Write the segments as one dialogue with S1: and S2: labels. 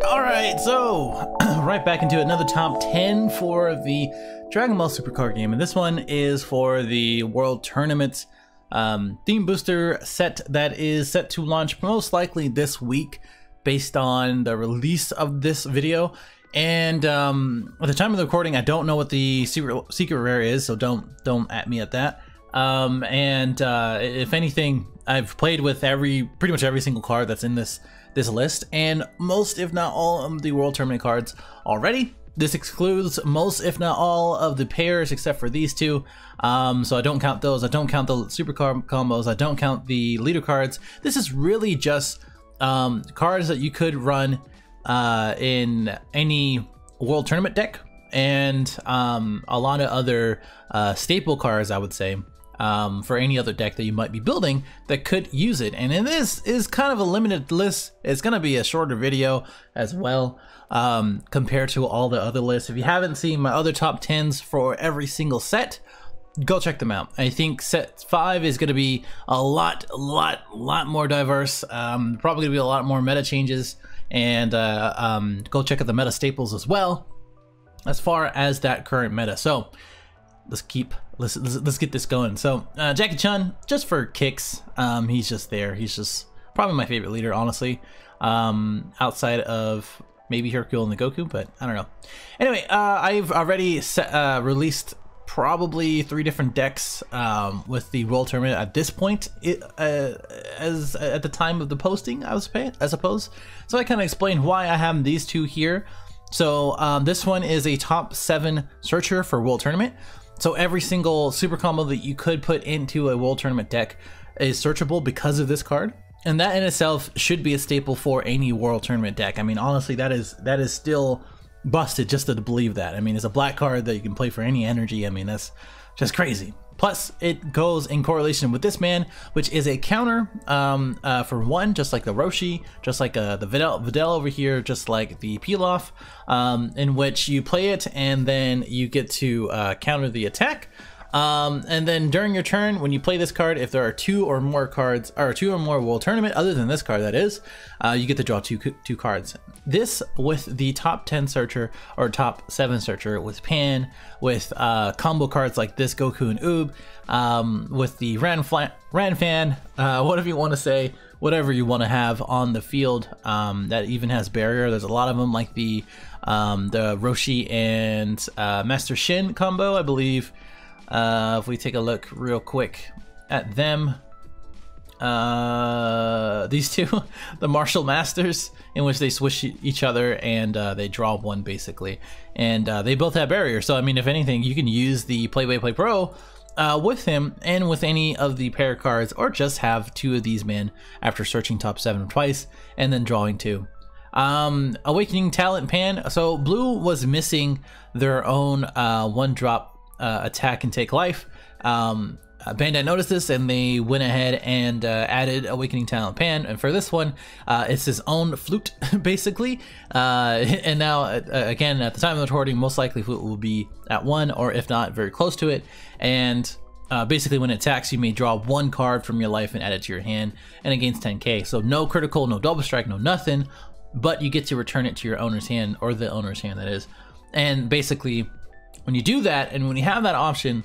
S1: Alright, so right back into another top 10 for the Dragon Ball Supercard game, and this one is for the World Tournament theme booster set that is set to launch most likely this week based on the release of this video. And at the time of the recording, I don't know what the secret rare is, so don't at me at that. If anything, I've played with pretty much every single card that's in this list, and most, if not all, of the World Tournament cards already. This excludes most, if not all, of the pairs except for these two. So I don't count those. I don't count the super card combos. I don't count the leader cards. This is really just cards that you could run in any World Tournament deck, and a lot of other staple cards, I would say, for any other deck that you might be building that could use it. And this is kind of a limited list. It's going to be a shorter video as well compared to all the other lists. If you haven't seen my other top 10s for every single set, go check them out. I think set 5 is going to be a lot more diverse. Probably going to be a lot more meta changes, and go check out the meta staples as well as far as that current meta. So let's get this going. So Jackie Chun, just for kicks, he's just there. He's just probably my favorite leader, honestly, outside of maybe Hercule and the Goku, but I don't know. Anyway, I've already released probably 3 different decks with the World Tournament at this point, as at the time of the posting, I suppose. So I kind of explained why I have these two here. So this one is a top 7 searcher for World Tournament. So every single super combo that you could put into a World Tournament deck is searchable because of this card. And that in itself should be a staple for any World Tournament deck. I mean, honestly, that is still busted just to believe that. I mean, it's a black card that you can play for any energy. I mean, that's just crazy. Plus, it goes in correlation with this man, which is a counter for 1, just like the Roshi, just like the Videl over here, just like the Pilaf, in which you play it and then you get to counter the attack. And then during your turn, when you play this card, if there are 2 or more cards, or 2 or more World Tournament, other than this card that is, you get to draw two cards. This with the top 10 searcher or top 7 searcher with Pan, with combo cards like this Goku and Oob, with the Ran Fan, whatever you want to say, whatever you want to have on the field, that even has barrier. There's a lot of them, like the Roshi and Master Shin combo, I believe. If we take a look real quick at them, these two, the Martial Masters, in which they swish each other and they draw 1 basically, and they both have barrier. So I mean, if anything, you can use the Play Pro with him and with any of the pair cards, or just have 2 of these men after searching top 7 twice and then drawing 2. Awakening Talent Pan. So Blue was missing their own 1-drop attack and take life. Bandai noticed this and they went ahead and added Awakening Talent Pan, and for this one it's his own flute basically, and now again, at the time of the recording, most likely flute will be at 1, or if not, very close to it. And basically when it attacks, you may draw 1 card from your life and add it to your hand, and it gains 10k. So no critical, no double strike, no nothing, but you get to return it to your owner's hand, or the owner's hand, that is. And basically when you do that, and when you have that option,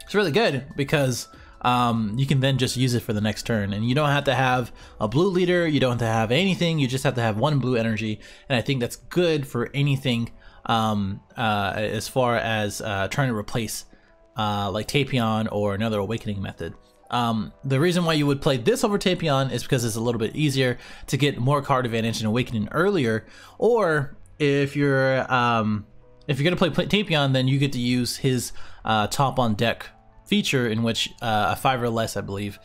S1: it's really good, because you can then just use it for the next turn, and you don't have to have a blue leader, you don't have to have anything, you just have to have 1 blue energy. And I think that's good for anything as far as trying to replace like Tapion or another awakening method. The reason why you would play this over Tapion is because it's a little bit easier to get more card advantage and awakening earlier, or if you're gonna play Tapion, then you get to use his top on deck feature, in which 5 or less, I believe,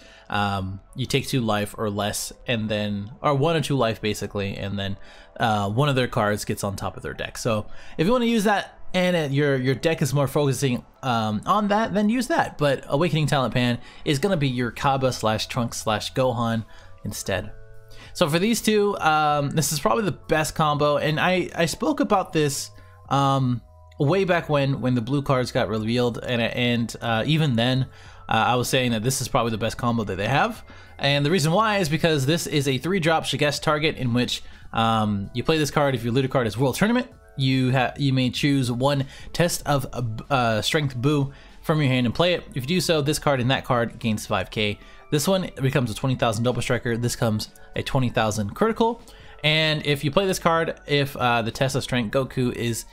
S1: you take 2 life or less, and then, or 1 or 2 life basically, and then 1 of their cards gets on top of their deck. So if you want to use that, and your deck is more focusing on that, then use that. But Awakening Talent Pan is gonna be your Kaba / Trunks / Gohan instead. So for these two, this is probably the best combo, and I spoke about this way back when the blue cards got revealed, and even then I was saying that this is probably the best combo that they have. And the reason why is because this is a 3-drop Shigest target in which you play this card. If your looted card is World Tournament, you may choose one test of Strength Boo from your hand and play it. If you do so, this card and that card gains 5k. This one becomes a 20,000 double striker. This comes a 20,000 critical. And if you play this card, if the test of Strength Goku is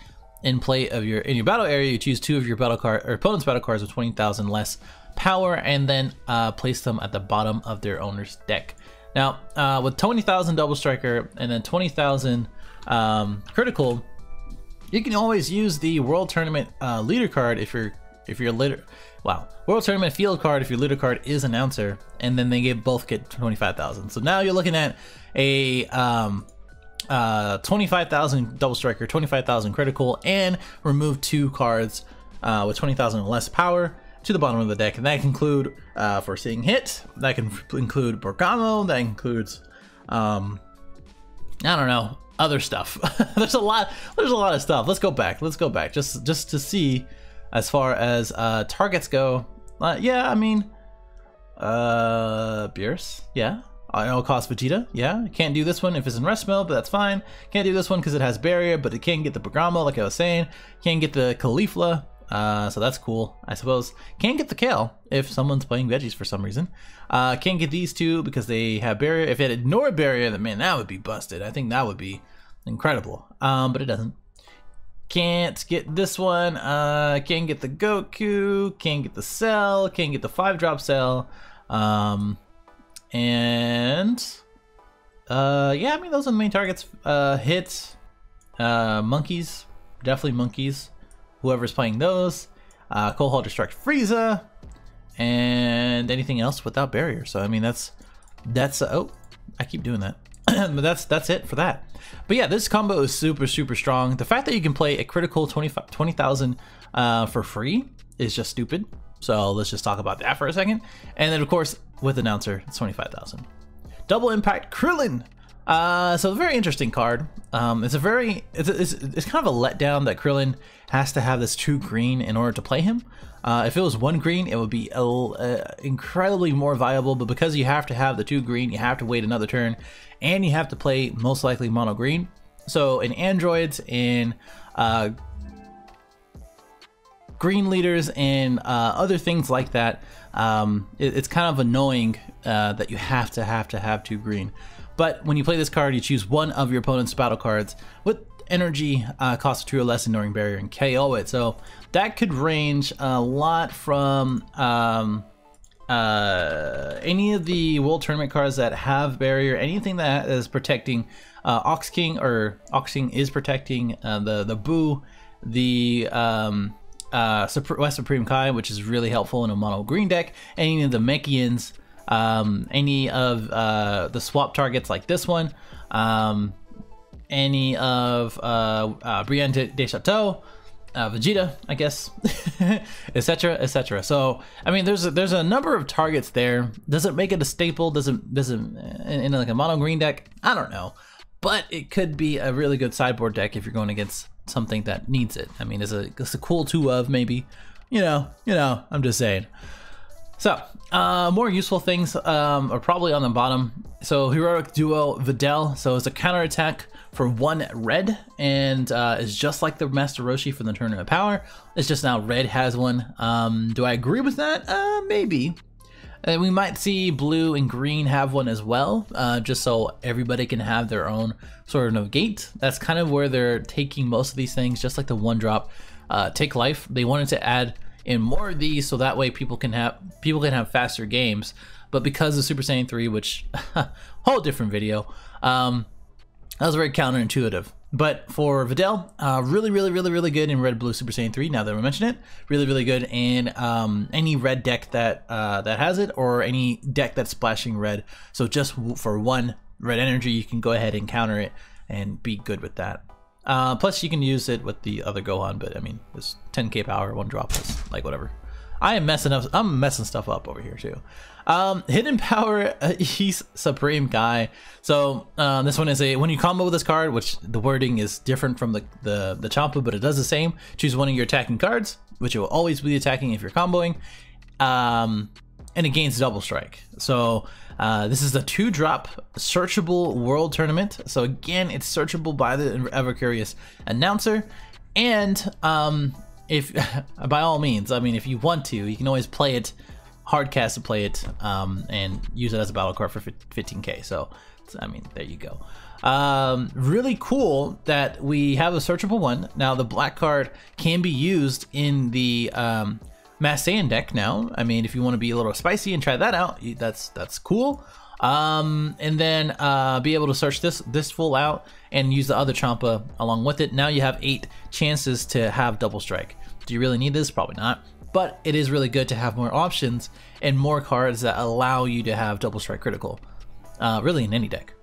S1: in play of your battle area, you choose 2 of your battle card or opponent's battle cards with 20,000 less power, and then place them at the bottom of their owner's deck. Now, with 20,000 double striker and then 20,000 critical, you can always use the World Tournament leader card if you're leader. Wow, World Tournament field card if your leader card is announcer, and then they both get 25,000. So now you're looking at a 25,000 double striker, 25,000 critical, and remove 2 cards with 20,000 less power to the bottom of the deck. And that can include Foreseeing Hit, that can include Bergamo, that includes I don't know, other stuff. there's a lot of stuff. Let's go back just to see as far as targets go. Yeah, I mean Beerus, yeah. It'll cost Vegeta, yeah. Can't do this one if it's in rest mode, but that's fine. Can't do this one because it has barrier, but it can get the Bergamo, like I was saying. Can't get the Caulifla, so that's cool, I suppose. Can't get the Kale if someone's playing veggies for some reason. Can't get these 2 because they have barrier. If it ignored barrier, then man, that would be busted. I think that would be incredible, but it doesn't. Can't get this one. Can't get the Goku. Can't get the Cell. Can't get the 5-drop Cell. And yeah, I mean, those are the main targets. Hits, monkeys, definitely monkeys, whoever's playing those. Cold Hall Destruct Frieza, and anything else without barrier. So I mean, that's oh, I keep doing that. But that's it for that. But yeah, this combo is super strong. The fact that you can play a critical 20,000 for free is just stupid. So let's just talk about that for a second. And then of course, with announcer, it's 25,000. Double Impact Krillin. So a very interesting card. It's kind of a letdown that Krillin has to have this 2 green in order to play him. If it was 1 green, it would be incredibly more viable, but because you have to have the 2 green, you have to wait another turn, and you have to play most likely mono green. So in androids, in green leaders, and other things like that, it's kind of annoying that you have to have 2 green. But when you play this card, you choose 1 of your opponent's battle cards with energy, cost of 2 or less, ignoring barrier, and KO it. So that could range a lot from any of the World Tournament cards that have barrier, anything that is protecting Ox King, or Ox King is protecting the Boo, the West Supreme Kai, which is really helpful in a mono green deck, any of the Mechians, any of the swap targets like this one, any of Brienne de Chateau, Vegeta, I guess, etc, etc. So I mean, there's a number of targets there. Does it make it a staple? Doesn't in like a mono green deck? I don't know, but it could be a really good sideboard deck if you're going against something that needs it. I mean, it's a cool 2 of maybe, you know, I'm just saying. So more useful things are probably on the bottom. So Heroic Duo Videl, so it's a counter attack for 1 red, and is just like the Master Roshi from the Tournament of Power. It's just now red has one. Do I agree with that? Maybe. And we might see blue and green have one as well, just so everybody can have their own sort of gate. That's kind of where they're taking most of these things, just like the 1-drop Take Life. They wanted to add in more of these so that way people can have faster games. But because of Super Saiyan 3, which whole different video, that was very counterintuitive. But for Videl, really good in Red Blue Super Saiyan 3. Now that we mention it, really good in any red deck that has it, or any deck that's splashing red. So just for 1 red energy, you can go ahead and counter it and be good with that. Plus, you can use it with the other Gohan, but I mean, it's 10k power, 1-drop is like whatever. I'm messing stuff up over here too. Hidden Power, he's Supreme Kai. So this one is when you combo with this card, which the wording is different from the Champa, but it does the same. Choose 1 of your attacking cards, which it will always be attacking if you're comboing. and it gains double strike. So this is a 2-drop searchable world tournament. So again, it's searchable by the ever curious announcer. And if by all means, I mean, if you want to, you can always play it, hardcast to play it, and use it as a battle card for 15k. So I mean, there you go. Really cool that we have a searchable one. Now the black card can be used in the Mass Saiyan deck now. I mean, if you want to be a little spicy and try that out, that's cool. And then be able to search this full out and use the other Champa along with it. Now you have 8 chances to have double strike. Do you really need this? Probably not. But it is really good to have more options and more cards that allow you to have double strike critical. Really in any deck.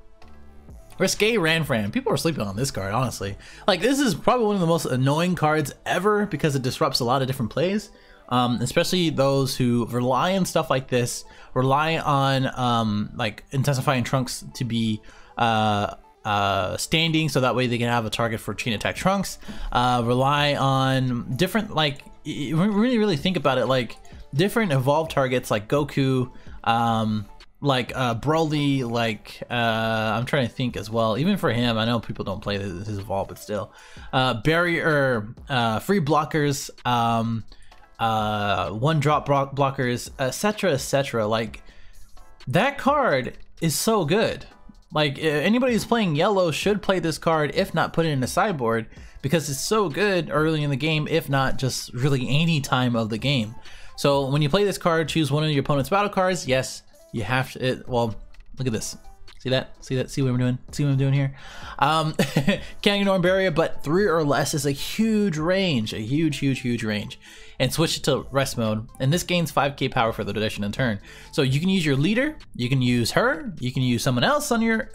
S1: Risque Ranfran. People are sleeping on this card, honestly. Like, this is probably one of the most annoying cards ever because it disrupts a lot of different plays. Especially those who rely on stuff like this, rely on like intensifying Trunks to be standing, so that way they can have a target for chain attack Trunks. Rely on different, like, really think about it, like different evolved targets like Goku, like Broly, like I'm trying to think as well. Even for him, I know people don't play his evolve, but still, barrier, free blockers. 1-drop blockers, etc. Like, that card is so good. Like, anybody who's playing yellow should play this card, if not put it in a sideboard, because it's so good early in the game, if not just really any time of the game. So when you play this card, choose one of your opponent's battle cards. Yes, you have to. Well, look at this. See that? See that? See what I'm doing? See what I'm doing here? Can't ignore barrier, but 3 or less is a huge range, a huge range. And switch it to rest mode, and this gains 5k power for the duration and turn. So you can use your leader, you can use her, you can use someone else on your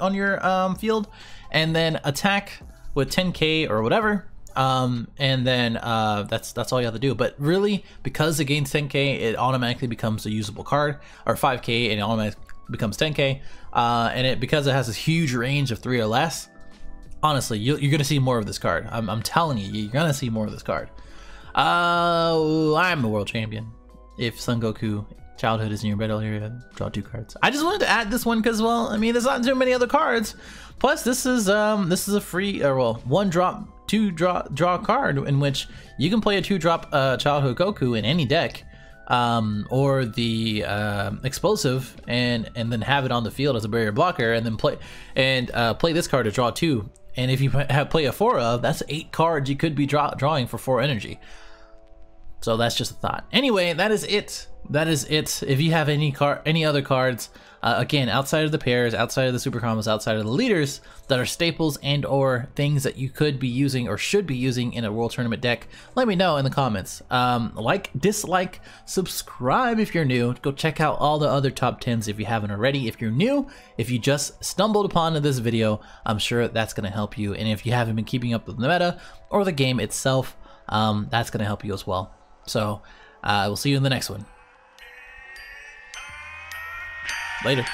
S1: field, and then attack with 10k or whatever. And then that's all you have to do. But really, because it gains 10k, it automatically becomes a usable card, or 5k, and it automatically becomes 10k. And because it has this huge range of 3 or less, honestly, you're gonna see more of this card. I'm telling you, you're gonna see more of this card. I'm a world champion. If Son Goku childhood is in your battle area, draw 2 cards. I just wanted to add this one because, well, I mean, there's not too many other cards. Plus, this is a free, or well, 1-drop, 2-draw card in which you can play a 2-drop childhood Goku in any deck, or the explosive, and then have it on the field as a barrier blocker, and then play this card to draw 2. And if you play a 4 of, that's 8 cards you could be drawing for 4 energy. So that's just a thought. Anyway, that is it. That is it. If you have any other cards, again, outside of the pairs, outside of the super combos, outside of the leaders, that are staples and or things that you could be using or should be using in a world tournament deck, let me know in the comments. Like, dislike, subscribe if you're new. Go check out all the other top 10s if you haven't already. If you're new, if you just stumbled upon this video, I'm sure that's going to help you. And if you haven't been keeping up with the meta or the game itself, that's going to help you as well. So we'll see you in the next one. Later.